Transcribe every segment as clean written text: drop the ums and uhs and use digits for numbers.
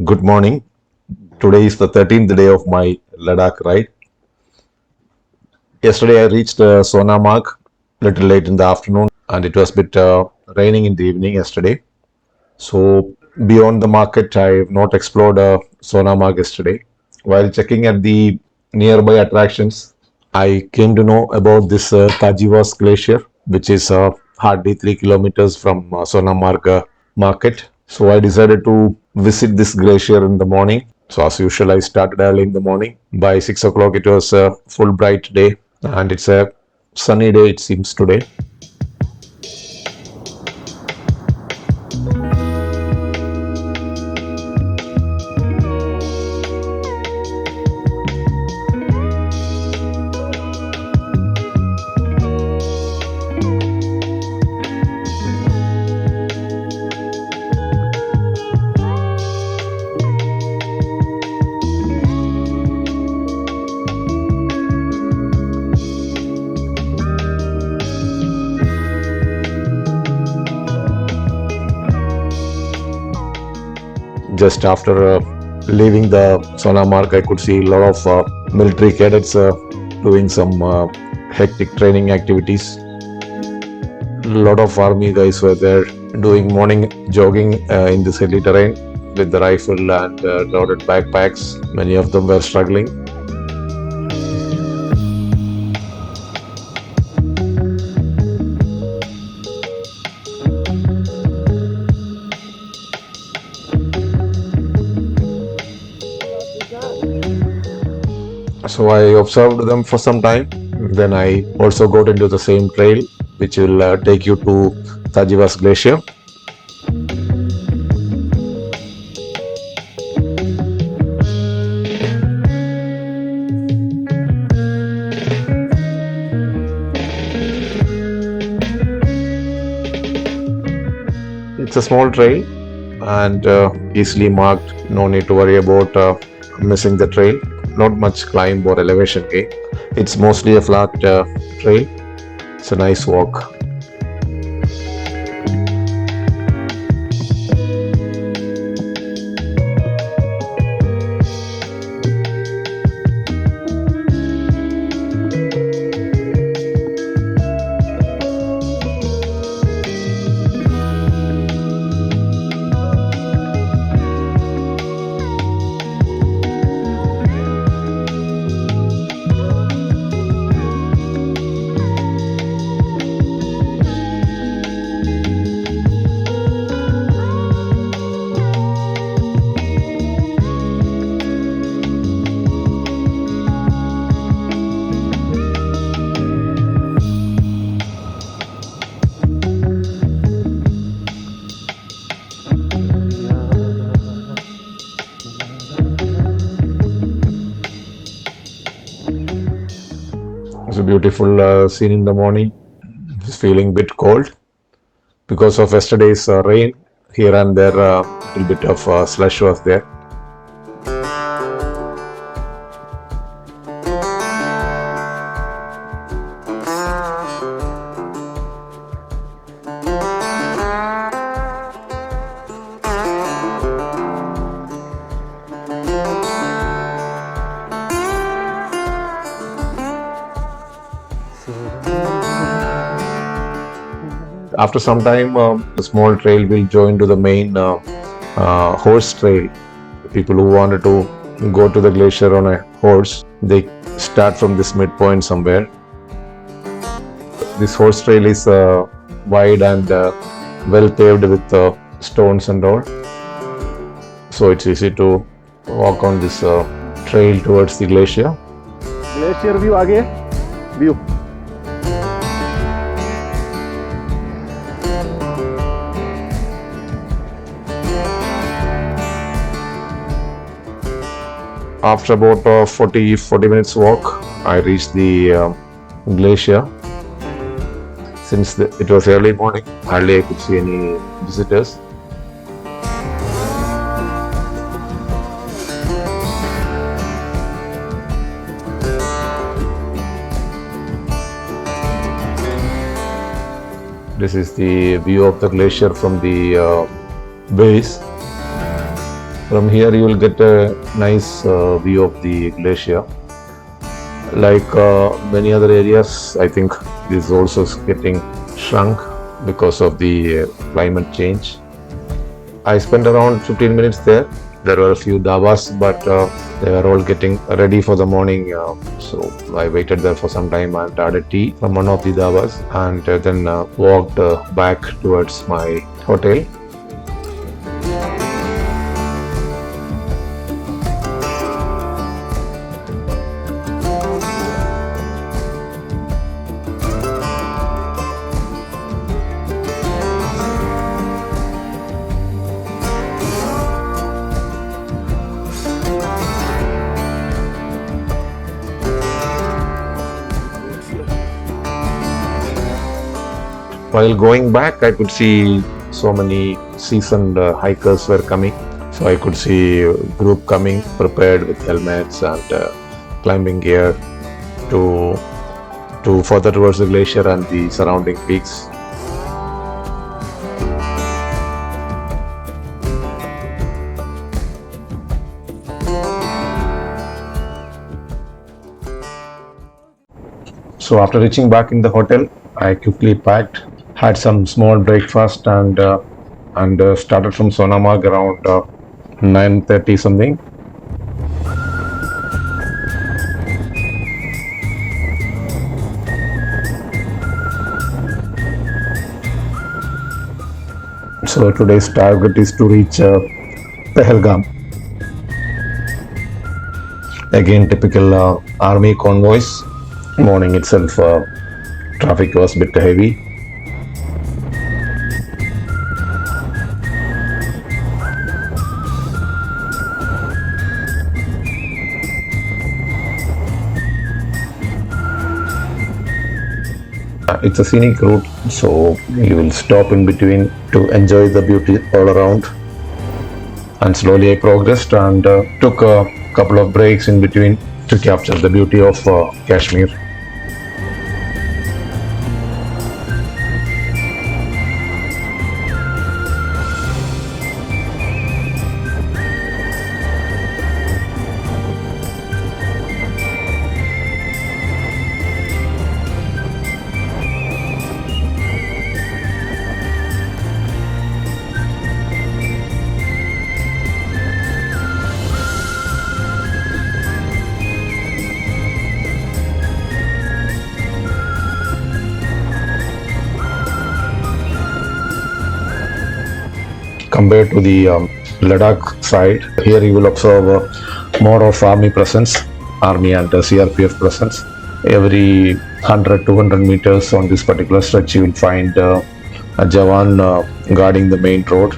Good morning. Today is the 13th day of my Ladakh ride. Yesterday I reached Sonamarg little late in the afternoon and it was a bit raining in the evening yesterday. So beyond the market, I have not explored Sonamarg yesterday. While checking at the nearby attractions, I came to know about this Tajiwas glacier, which is hardly 3 kilometers from Sonamarg market. So I decided to visit this glacier in the morning. So as usual, I started early in the morning. By 6 o'clock, it was a full bright day, and it's a sunny day. It seems today. Just after leaving the Sonamarg, I could see a lot of military cadets doing some hectic training activities. A lot of army guys were there doing morning jogging in this hilly terrain with the rifle and loaded backpacks. Many of them were struggling. So I observed them for some time. Then I also got into the same trail, which will take you to Tajiwas glacier. It's a small trail and easily marked. No need to worry about missing the trail. Not much climb or elevation gain. It's mostly a flat trail. It's a nice walk. It's a beautiful scene in the morning. It's feeling a bit cold because of yesterday's rain. Here and there, a little bit of slush was there. After some time, the small trail will join to the main horse trail. People who wanted to go to the glacier on a horse, they start from this midpoint somewhere. This horse trail is wide and well paved with stones and all. So it's easy to walk on this trail towards the glacier. Glacier view आगे view. After about 40 minutes walk, I reached the glacier. Since it was early morning, hardly I could see any visitors. This is the view of the glacier from the base. From here, you will get a nice view of the glacier. Like many other areas, I think this also is getting shrunk because of the climate change. I spent around 15 minutes there. There were a few davas, but they were all getting ready for the morning. So I waited there for some time and had a tea from one of the davas and then walked back towards my hotel. While going back, I could see so many seasoned hikers were coming. So I could see a group coming prepared with helmets and climbing gear to further towards the glacier and the surrounding peaks. So after reaching back in the hotel, I quickly packed, had some small breakfast, and started from Sonamarg around 9:30 something. So today's target is to reach Pahalgam. Again, typical army convoys. Morning itself, traffic was a bit heavy. It's a scenic route, so you will stop in between to enjoy the beauty all around. And slowly I progressed and took a couple of breaks in between to capture the beauty of Kashmir. Compared to the Ladakh side, here you will observe more of army presence, army and CRPF presence. Every 100 200 meters on this particular stretch, you will find a Jawan guarding the main road.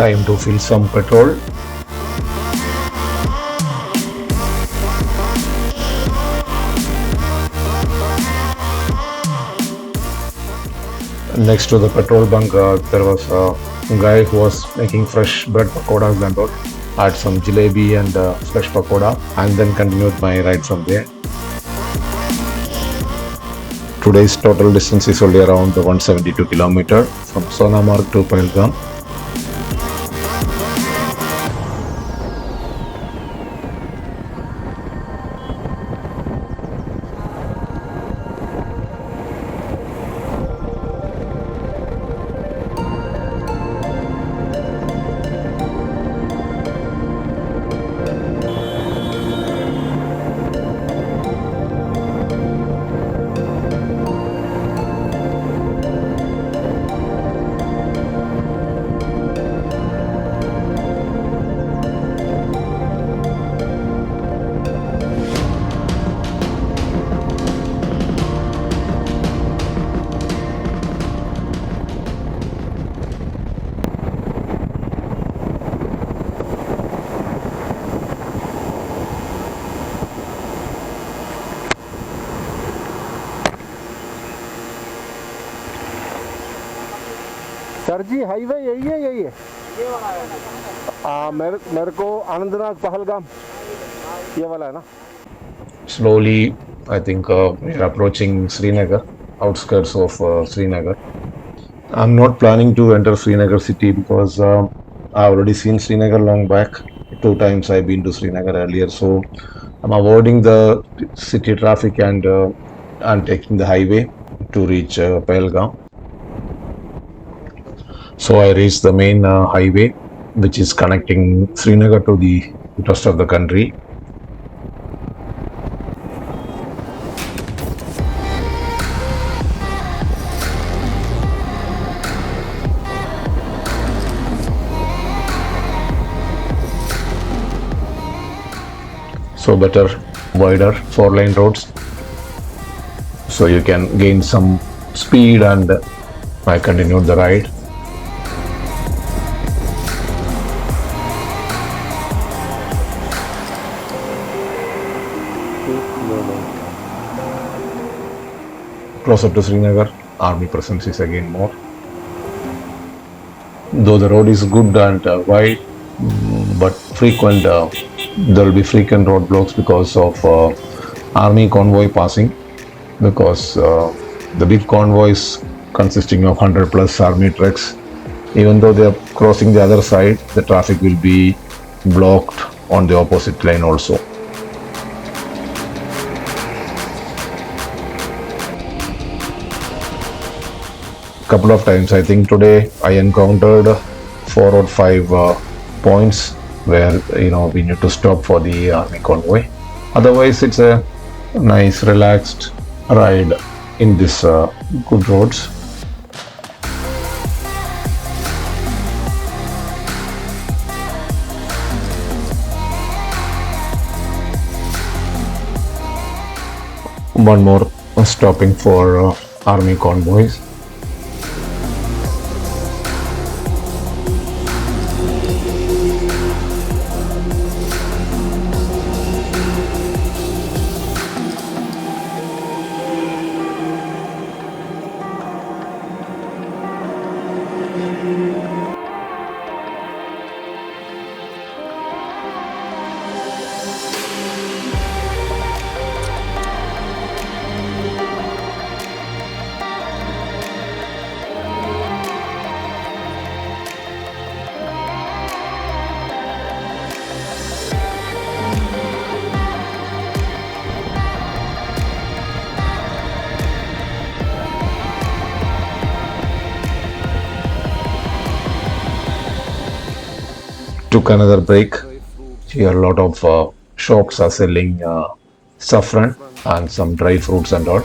Time to fill some petrol. Next to the petrol bunk, there was a guy who was making fresh bread pakodas and all. I had some jalebi and fresh pakoda, and then continued my ride from there. Today's total distance is only around 172 km from Sonamarg to Pahalgam. Sir ji highway यही है यही है ये वाला है। मेरे को आनंदनाग पहलगाम ये वाला है ना Slowly, I think we are approaching Srinagar, outskirts of Srinagar. I'm not planning to enter Srinagar city because I've already seen Srinagar long back. 2 times I've been to Srinagar earlier, so I'm avoiding the city traffic and I'm taking the highway to reach Pahalgam. So I reached the main highway, which is connecting Srinagar to the rest of the country. So better, wider 4-lane roads, so you can gain some speed, and I continued the ride. Closer to Srinagar, army presence is again more. Though the road is good and wide, but frequent, there will be frequent roadblocks because of army convoy passing. Because the big convoy is consisting of 100 plus army trucks. Even though they are crossing the other side, the traffic will be blocked on the opposite lane also. Couple of times, I think today I encountered 4 or 5 points where we need to stop for the army convoy. Otherwise, it's a nice relaxed ride in this good roads. One more stopping for army convoys. Took another break. Here a lot of shops are selling saffron and some dry fruits and all.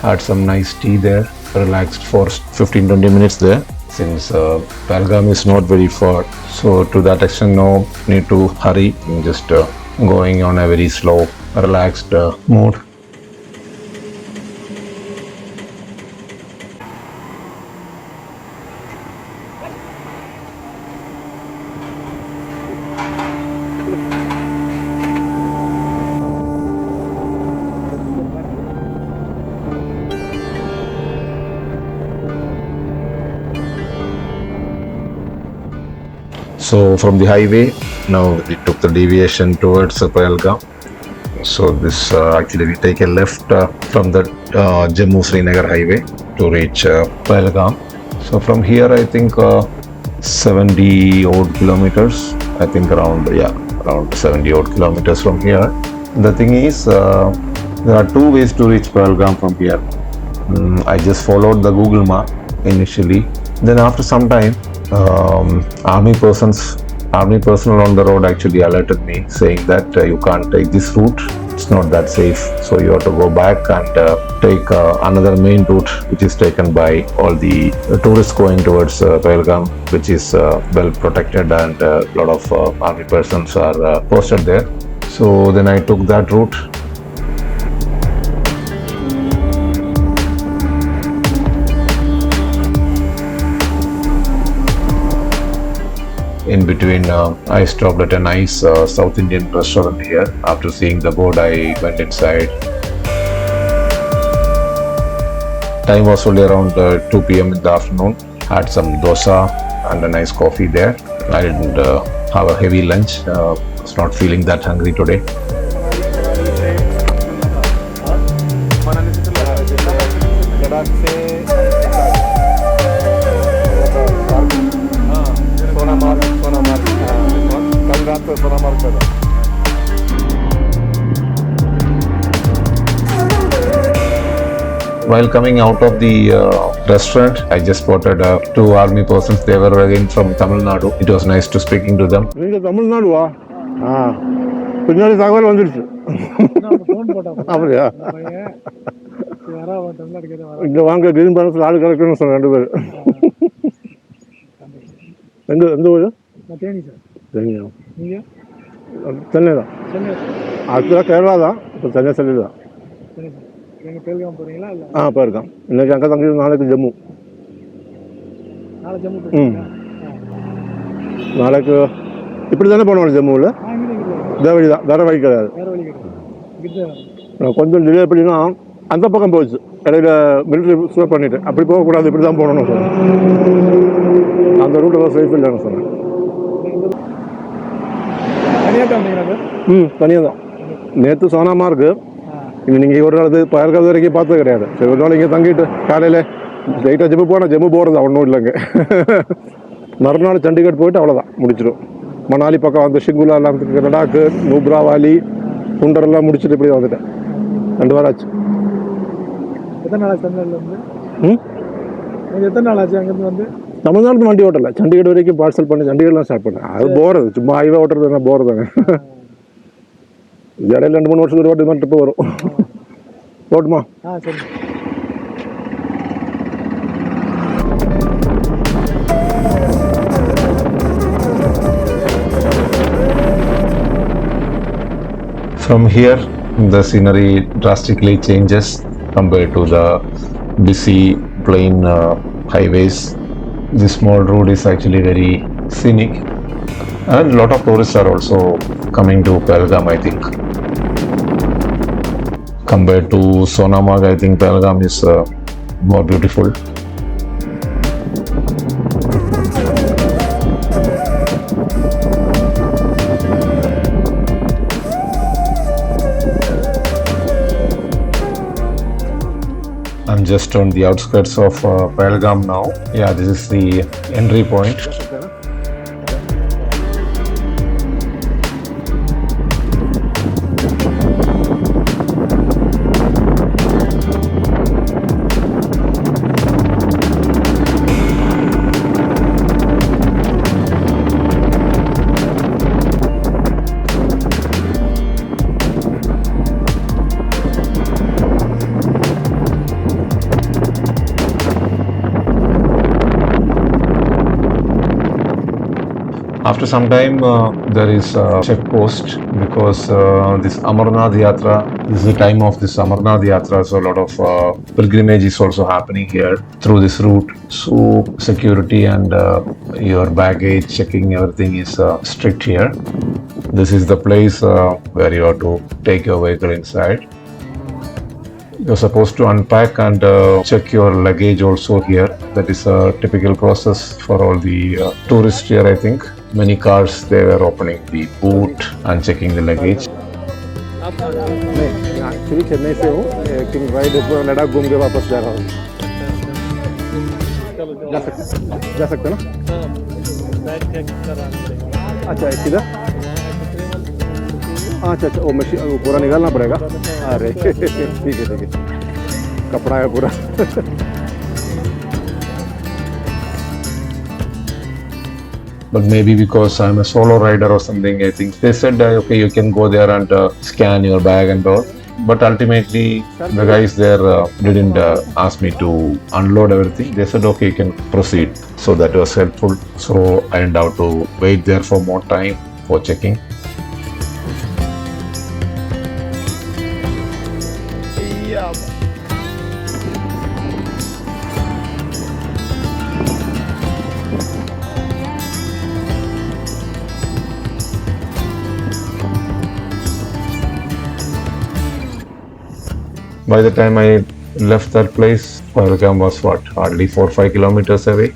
Had some nice tea there, relaxed for 15-20 minutes there. Since Pahalgam is not very far, so to that extent no need to hurry. I'm just going on a very slow, relaxed mood. So from the highway, now we took the deviation towards Pahalgam. So this actually we take a left from the Jammu Srinagar highway to reach Pahalgam. So from here I think 70 odd kilometers. I think around 70 odd kilometers from here. The thing is, there are two ways to reach Pahalgam from here. I just followed the Google map initially. Then after some time, army personnel on the road actually alerted me saying that you can't take this route. It's not that safe. So you have to go back and take another main route, which is taken by all the tourists going towards Pahalgam, which is well protected, and a lot of army persons are posted there. So then I took that route. In between, I stopped at a nice South Indian restaurant here. After seeing the board, I went inside. Time was only around 2 p.m. in the afternoon. Had some dosa and a nice coffee there. I didn't have a heavy lunch. Was not feeling that hungry today. Ladakh से सोनामार्ग कल रात को सोनामार्ग पे था. While coming out of the restaurant, I just spotted two army persons. They were again from Tamil Nadu. It was nice to speaking to them. நீங்கள் தமிழ்நாடுவா? பின்னாடி தகவல் வந்துடுச்சு. அப்படியா? இங்கே வாங்க கிரீன் பேலன்ஸில் ஆள் கிடைக்கணும்னு சொன்னேன் 2 பேர். எந்த ஊர்? தேனி சார். தேனியா? நீங்கள்? சென்னை தான். சென்னை ஆக்சுவலாக கேரளா தான், இப்போ சென்னை சென்னை தான். நீங்கள் பேல்காம் போகிறீங்களா இல்லை? போயிருக்கோம். இன்றைக்கி அங்கே தங்கி நாளைக்கு ஜம்மு. நாளைக்கு ஜம்மு? நாளைக்கு இப்படி தானே போனோம் ஜம்முவில்? இதே வழி தான், வேறு வழி கிடையாது. கொஞ்சம் டிலே பண்ணினா அந்த பக்கம் போச்சு. இடையில மிலிட்ரி ஸ்டோர் பண்ணிட்டு அப்படி போகக்கூடாது, இப்படி தான் போகணும்னு சொன்னேன். அந்த ரூட்டில் சேஃப் இல்லைன்னு சொன்னேன். தனியாக தான். நேற்று சோனாமார்க், இது நீங்கள் ஒரு நாள் பகல்காம் வரைக்கும் பார்த்தது கிடையாது. சரி, ஒரு நாள் இங்கே தங்கிட்டு காலையில் ஸ்ட்ரைட்டாக ஜம்மு போனால் ஜம்மு போகிறது ஒன்றும் இல்லைங்க. மறுநாள் சண்டிகர் போயிட்டு அவ்வளோதான் முடிச்சிடும். மணாலி பக்கம் வந்து ஷிங்குலா எல்லாம் லடாக்கு, நூப்ரா வாலி, குண்டரெல்லாம் முடிச்சுட்டு இப்படி வந்துட்டேன். 2 வாரம் ஆச்சு. எத்தனை நாள் ஆச்சு தமிழ்நாட்டில்? எத்தனை நாள் ஆச்சு அங்கேருந்து வந்து? தமிழ்நாடு வண்டி ஓட்டலை, சண்டிகர் வரைக்கும் பார்சல் பண்ணி சண்டிகர்லாம் ஸ்டார்ட் பண்ணேன். அது போகிறது, சும்மா ஹைவே ஓட்டுறது என்ன போகிறதாங்க. இடையில 2-3 வருஷத்துக்கு ஒரு வாட்டி மாதிரி ட்ரிப்பு வரும். ஓட்டுமா? சரி. From here, the scenery drastically changes compared to the busy plain highways. This small road is actually very scenic, and a lot of tourists are also coming to Pahalgam, I think. Compared to Sonamarg, I think Pahalgam is more beautiful. I'm just on the outskirts of Pahalgam now. Yeah, this is the entry point. After some time, there is a check post because this Amarnath Yatra, this is the time of this Amarnath Yatra, so a lot of pilgrimage is also happening here through this route. So security and your baggage checking, everything is strict here. This is the place where you have to take your vehicle inside. You're supposed to unpack and check your luggage also here. That is a typical process for all the tourists here, I think. Many cars they were opening the boot and checking the luggage. नहीं मैं actually Chennai से हूँ लेकिन ride पूरा लद्दाख घूम के वापस जा रहा हूँ जा सकते हैं ना अच्छा किधर अच्छा अच्छा वो मशीन वो पूरा निकालना पड़ेगा अरे ठीक है कपड़ा है पूरा But maybe because I'm a solo rider or something, I think they said, okay, you can go there and scan your bag and all. But ultimately, the guys there didn't ask me to unload everything. They said, okay, you can proceed. So that was helpful. So I didn't have to wait there for more time for checking. By the time I left that place, Pahalgam was hardly 4 or 5 kilometers away.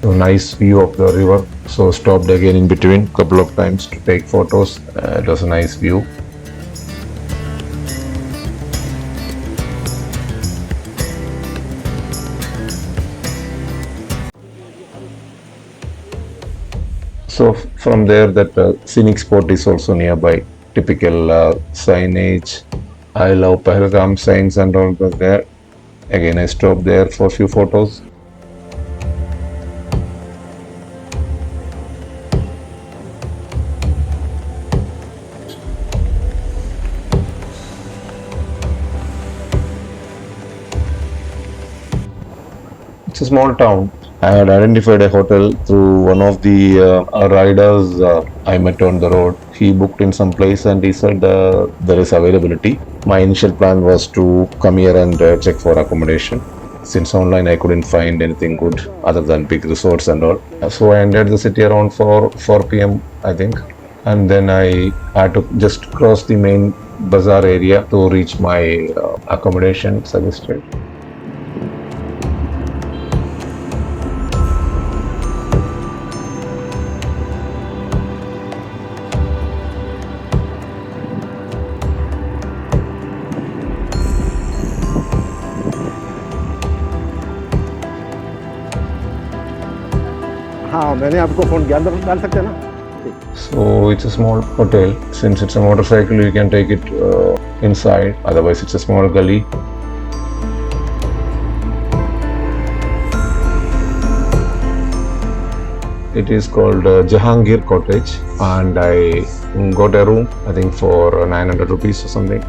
So nice view of the river. So stopped again in between couple of times to take photos. It was a nice view. So from there, that scenic spot is also nearby. Typical signage. I love Pahalgam signs and all was there. Again, I stopped there for a few photos. It's a small town. I had identified a hotel through one of the riders I met on the road. He booked in some place and he said there is availability. My initial plan was to come here and check for accommodation. Since online I couldn't find anything good other than big resorts and all. So I entered the city around 4 p.m. I think. And then I had to just cross the main bazaar area to reach my accommodation suggested. हाँ मैंने आपको phone किया अंदर डाल सकते हैं ना So it's a small hotel. Since it's a motorcycle, you can take it inside. Otherwise, it's a small gully. It is called Jahangir Cottage, and I got a room, I think for 900 rupees or something.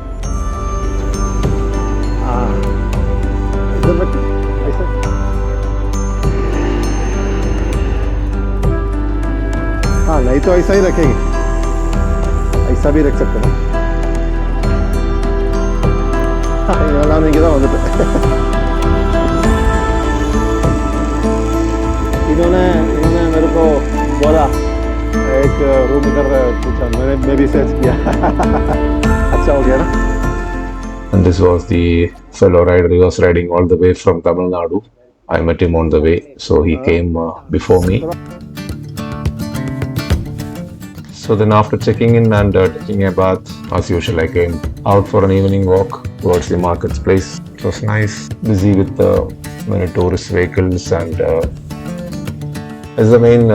हाँ इधर रख ऐसे हाँ नहीं तो ऐसा ही रखेंगे ऐसा भी रख सकते हैं इधर नहीं किधर வந்துட்டு इन्होंने मेरे को बोला एक रूम इधर पूछा मैं भी सर्च किया अच्छा हो गया ना And this was the fellow rider. He was riding all the way from Tamil Nadu. I met him on the way, so he came before me. So then after checking in and taking a bath, as usual, I came out for an evening walk towards the market's place. It was nice, busy with many tourist vehicles, and it's the main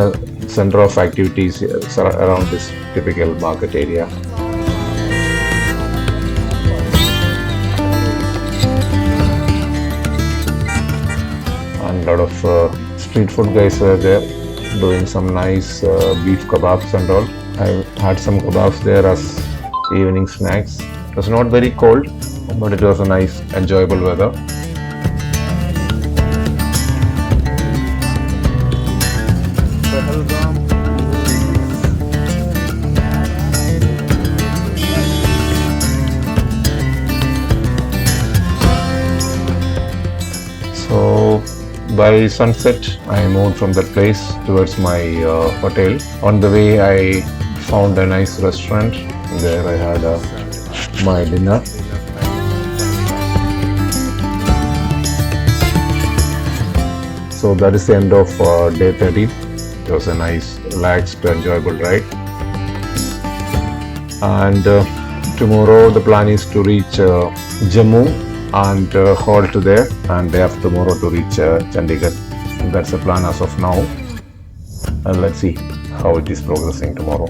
center of activities around this typical market area. And a lot of street food guys were there doing some nice beef kebabs and all. I had some kebabs there as evening snacks. It was not very cold, but it was a nice, enjoyable weather. So by sunset, I moved from that place towards my hotel. On the way, I found a nice restaurant. There I had my dinner. So that is the end of day 30. It was a nice, relaxed, enjoyable ride. And tomorrow the plan is to reach Jammu and halt there, and day after tomorrow to reach Chandigarh. That's the plan as of now. And let's see how it is progressing tomorrow.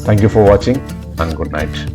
Thank you for watching and good night.